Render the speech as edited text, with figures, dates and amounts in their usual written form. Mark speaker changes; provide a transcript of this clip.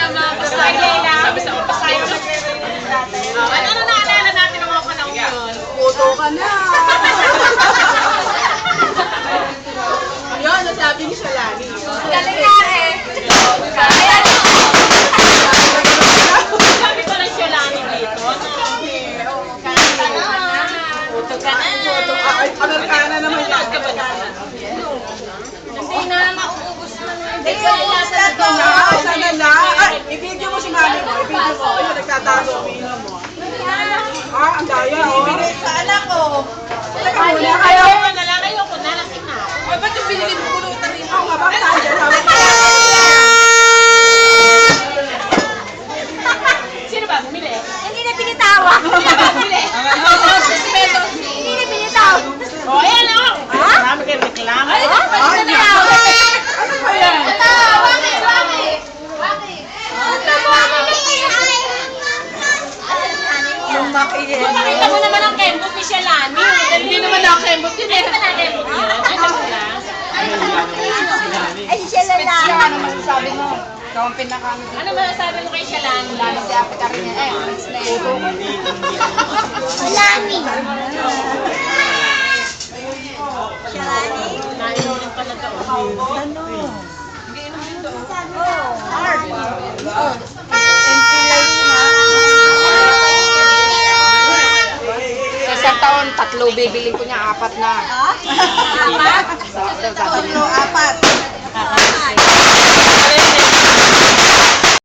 Speaker 1: Sabi sa upasayo. Ano naalala natin ng mga panahon yun?
Speaker 2: Puto ka na! Yun, nasabi ni Shalani.
Speaker 1: Galing nga eh. Sabi ko lang siya lang dito. Puto ka na.
Speaker 2: Amerikana naman yan.
Speaker 1: Hindi na, mauubos na.
Speaker 2: Hindi ko sana na. I-video mo si mami mo. I-video mo. Ayun, nagtatago. Umiinom mo. Ang daya, oh. Ibigay sa anak ko.
Speaker 1: Ayoko na lang. Ayoko na. Lasing na.
Speaker 2: Ay, ba't yung binili mo pulutan din? Oo nga, bakit tayo?
Speaker 1: Sino ba? Bumili?
Speaker 3: Hindi na pinitawa.
Speaker 1: Bumili?
Speaker 3: Hindi na pinitawa.
Speaker 1: O, ayan o. Marami kayo reklamo.
Speaker 3: Ay,
Speaker 2: Ano ba yan?
Speaker 3: Bakit?
Speaker 2: Yung makihin.
Speaker 1: Pakita mo naman ang kembot ni Shalani. Hindi naman ako kembot yun. Hindi naman ako kembot yun.
Speaker 3: Ay, siya lang.
Speaker 2: Ano masasabi mo? Ikaw ang pinaka-
Speaker 1: Ano masasabi mo kay Shalani?
Speaker 3: Si Ate Karina. Shalani. Shalani.
Speaker 1: Nainulit pala ito.
Speaker 2: Sa isang taon, 3 bibili ko niya, 4 na.
Speaker 3: Apat?
Speaker 2: Tatlo, 4.